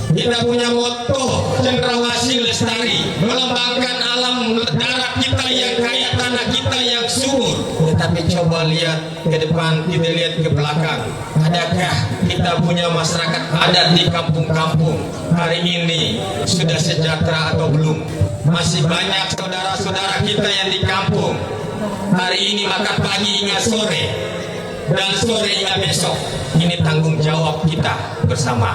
Kita punya moto Cendrawasih Lestari, melambangkan alam darat kita yang kaya, tanah kita yang subur. Tetapi coba lihat ke depan, kita lihat ke belakang. Adakah kita punya masyarakat adat di kampung-kampung hari ini sudah sejahtera atau belum? Masih banyak saudara-saudara kita yang di kampung hari ini makan pagi hingga sore dan sore hingga besok. Ini tanggung jawab kita bersama.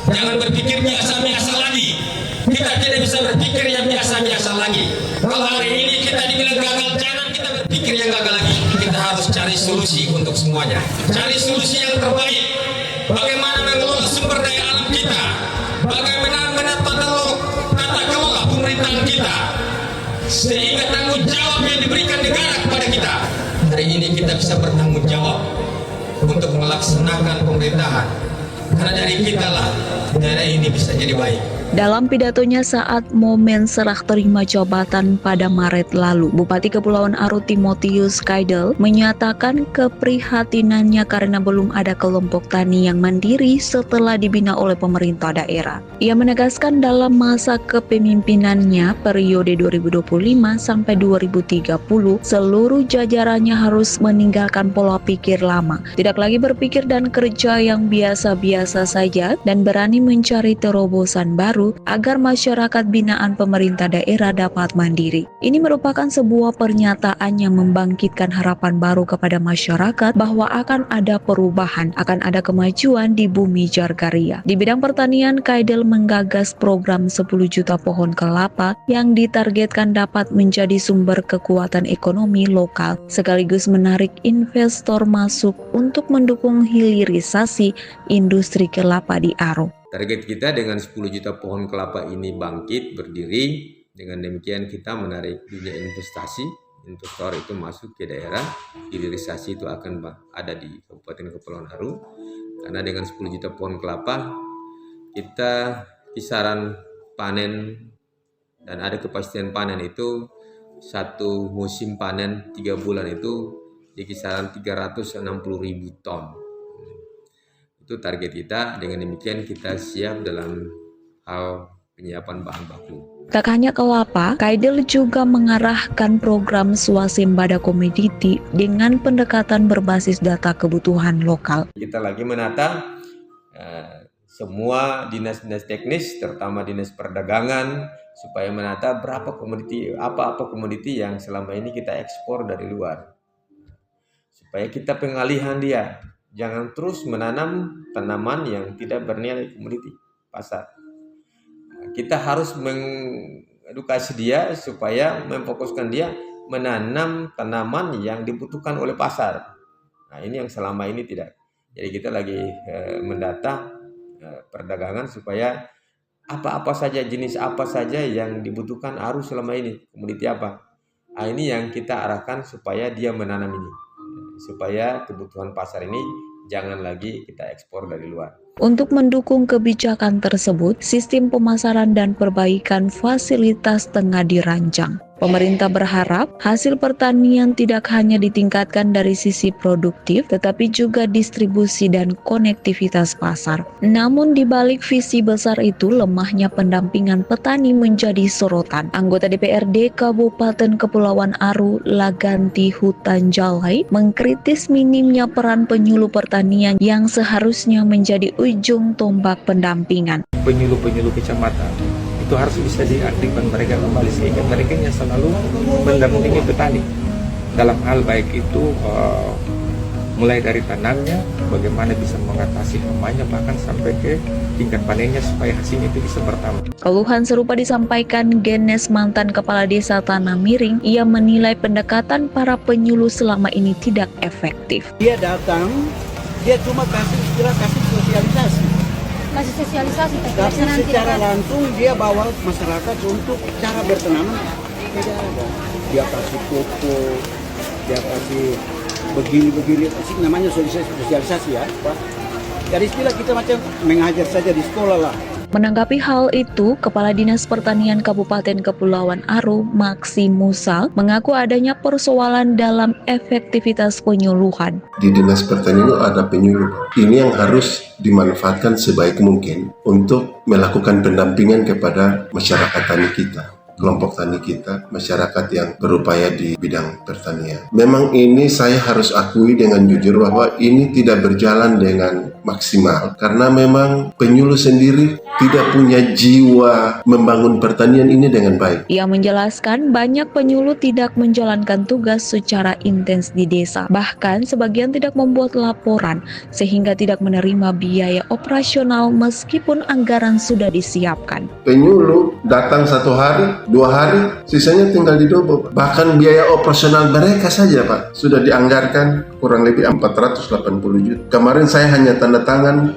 Jangan berpikir biasa-biasa lagi. Kita tidak bisa berpikir yang biasa-biasa lagi. Kalau hari ini kita dibilang gagal, jangan kita berpikir yang gagal lagi. Kita harus cari solusi untuk semuanya. Cari solusi yang terbaik. Bagaimana mengelola sumber daya alam kita? Bagaimana tata kelola pemerintahan kita? Sehingga tanggung jawab yang diberikan negara kepada kita. Hari ini kita bisa bertanggung jawab untuk melaksanakan pemerintahan. Karena dari kita lah daerah ini bisa jadi baik. Dalam pidatonya saat momen serah terima jabatan pada Maret lalu, Bupati Kepulauan Aru Timotius Kaidel menyatakan keprihatinannya karena belum ada kelompok tani yang mandiri setelah dibina oleh pemerintah daerah. Ia menegaskan dalam masa kepemimpinannya periode 2025 sampai 2030, seluruh jajarannya harus meninggalkan pola pikir lama, tidak lagi berpikir dan kerja yang biasa-biasa saja, dan berani mencari terobosan baru agar masyarakat binaan pemerintah daerah dapat mandiri. Ini merupakan sebuah pernyataan yang membangkitkan harapan baru kepada masyarakat bahwa akan ada perubahan, akan ada kemajuan di bumi Jargaria. Di bidang pertanian, Kaidel menggagas program 10 juta pohon kelapa yang ditargetkan dapat menjadi sumber kekuatan ekonomi lokal, sekaligus menarik investor masuk untuk mendukung hilirisasi industri kelapa di Aru. Target kita dengan 10 juta pohon kelapa ini bangkit, berdiri. Dengan demikian kita menarik dunia investasi. Investor itu masuk ke daerah. Hilirisasi itu akan ada di Kabupaten Kepulauan Aru. Karena dengan 10 juta pohon kelapa, kita kisaran panen dan ada kepastian panen itu satu musim panen 3 bulan itu di kisaran 360.000 ton. Itu target kita. Dengan demikian kita siap dalam hal penyiapan bahan baku. Tak hanya kelapa, Kaidel juga mengarahkan program swasembada komoditi dengan pendekatan berbasis data kebutuhan lokal. Kita lagi menata semua dinas-dinas teknis, terutama dinas perdagangan, supaya menata berapa komoditi, apa-apa komoditi yang selama ini kita ekspor dari luar. Supaya kita pengalihan dia. Jangan terus menanam tanaman yang tidak bernilai komoditi pasar. Kita harus mengedukasi dia supaya memfokuskan dia menanam tanaman yang dibutuhkan oleh pasar. Nah, ini yang selama ini tidak. Jadi kita lagi mendata perdagangan supaya apa-apa saja, jenis apa saja yang dibutuhkan Aru selama ini, komoditi apa. Nah, ini yang kita arahkan supaya dia menanam ini. Supaya kebutuhan pasar ini jangan lagi kita ekspor dari luar. Untuk mendukung kebijakan tersebut, sistem pemasaran dan perbaikan fasilitas tengah dirancang. Pemerintah berharap hasil pertanian tidak hanya ditingkatkan dari sisi produktif, tetapi juga distribusi dan konektivitas pasar. Namun di balik visi besar itu, lemahnya pendampingan petani menjadi sorotan. Anggota DPRD Kabupaten Kepulauan Aru, Laganti Hutan Jalai, mengkritis minimnya peran penyuluh pertanian yang seharusnya menjadi ujung tombak pendampingan. Penyuluh-penyuluh kecamatan itu harus bisa diaktifkan mereka kembali, sehingga mereka yang selalu mendampingi petani dalam hal baik itu mulai dari tanamnya, bagaimana bisa mengatasi hambanya, bahkan sampai ke tingkat panennya supaya hasilnya itu bisa bertambah. Keluhan serupa disampaikan Genes, mantan kepala desa Tanah Miring. Ia menilai pendekatan para penyuluh selama ini tidak efektif. Dia datang, dia cuma kasih sosialisasi. Kasih sosialisasi, Tapi secara langsung dia bawa masyarakat untuk cara bertanaman tidak ada. Dia kasih pupuk, dia kasih begini-begini, sih namanya sosialisasi ya, Pak. Jadi istilah kita macam mengajar saja di sekolah lah. Menanggapi hal itu, Kepala Dinas Pertanian Kabupaten Kepulauan Aru, Maksi Musa, mengaku adanya persoalan dalam efektivitas penyuluhan. Di Dinas Pertanian itu ada penyuluh. Ini yang harus dimanfaatkan sebaik mungkin untuk melakukan pendampingan kepada masyarakat tani kita, kelompok tani kita, masyarakat yang berupaya di bidang pertanian. Memang ini saya harus akui dengan jujur bahwa ini tidak berjalan dengan maksimal karena memang penyuluh sendiri tidak punya jiwa membangun pertanian ini dengan baik. Ia menjelaskan banyak penyuluh tidak menjalankan tugas secara intens di desa. Bahkan sebagian tidak membuat laporan sehingga tidak menerima biaya operasional meskipun anggaran sudah disiapkan. Penyuluh datang 1 hari, 2 hari, sisanya tinggal di Dobo. Bahkan biaya operasional mereka saja Pak sudah dianggarkan kurang lebih 480 juta. Kemarin saya hanya tanda tangan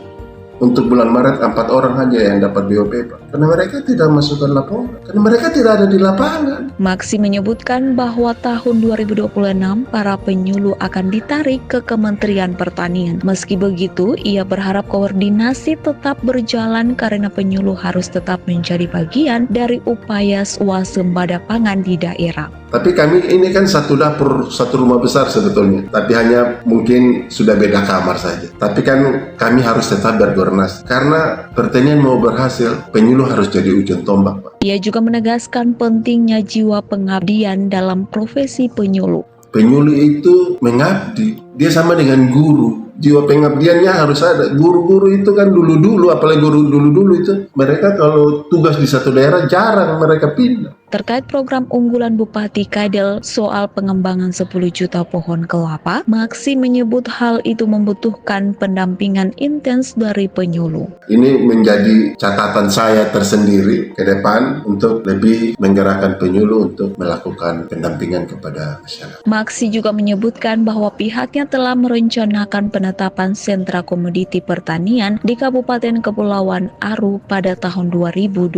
untuk bulan Maret 4 orang saja yang dapat BOP Pak. Karena mereka tidak masukkan laporan, karena mereka tidak ada di lapangan. Maksi menyebutkan bahwa tahun 2026 para penyuluh akan ditarik ke Kementerian Pertanian. Meski begitu, ia berharap koordinasi tetap berjalan karena penyuluh harus tetap menjadi bagian dari upaya swasembada pangan di daerah. Tapi kami ini kan satu dapur, satu rumah besar sebetulnya. Tapi hanya mungkin sudah beda kamar saja. Tapi kan kami harus tetap berkoordinasi. Karena pertanian mau berhasil, penyuluh harus jadi ujung tombak, Pak. Ia juga menegaskan pentingnya jiwa pengabdian dalam profesi penyuluh. Penyuluh itu mengabdi. Dia sama dengan guru. Jiwa pengabdiannya harus ada. Guru-guru itu kan dulu-dulu, apalagi guru dulu-dulu itu, mereka kalau tugas di satu daerah jarang mereka pindah. Terkait program unggulan Bupati Kaidel soal pengembangan 10 juta pohon kelapa, Maksi menyebut hal itu membutuhkan pendampingan intens dari penyuluh. Ini menjadi catatan saya tersendiri ke depan untuk lebih menggerakkan penyuluh untuk melakukan pendampingan kepada masyarakat. Maksi juga menyebutkan bahwa pihaknya telah merencanakan penetapan sentra komoditi pertanian di Kabupaten Kepulauan Aru pada tahun 2025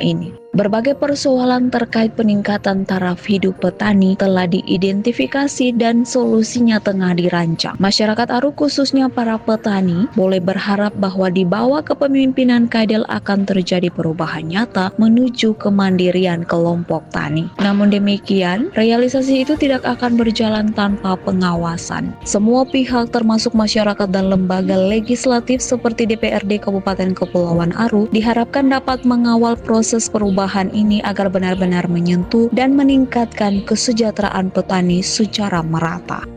ini. Berbagai persoalan terkait peningkatan taraf hidup petani telah diidentifikasi dan solusinya tengah dirancang. Masyarakat Aru khususnya para petani boleh berharap bahwa di bawah kepemimpinan Kaidel akan terjadi perubahan nyata menuju kemandirian kelompok tani. Namun demikian, realisasi itu tidak akan berjalan tanpa pengawasan. Semua pihak termasuk masyarakat dan lembaga legislatif seperti DPRD Kabupaten Kepulauan Aru diharapkan dapat mengawal proses perubahan ini agar benar-benar menyentuh dan meningkatkan kesejahteraan petani secara merata.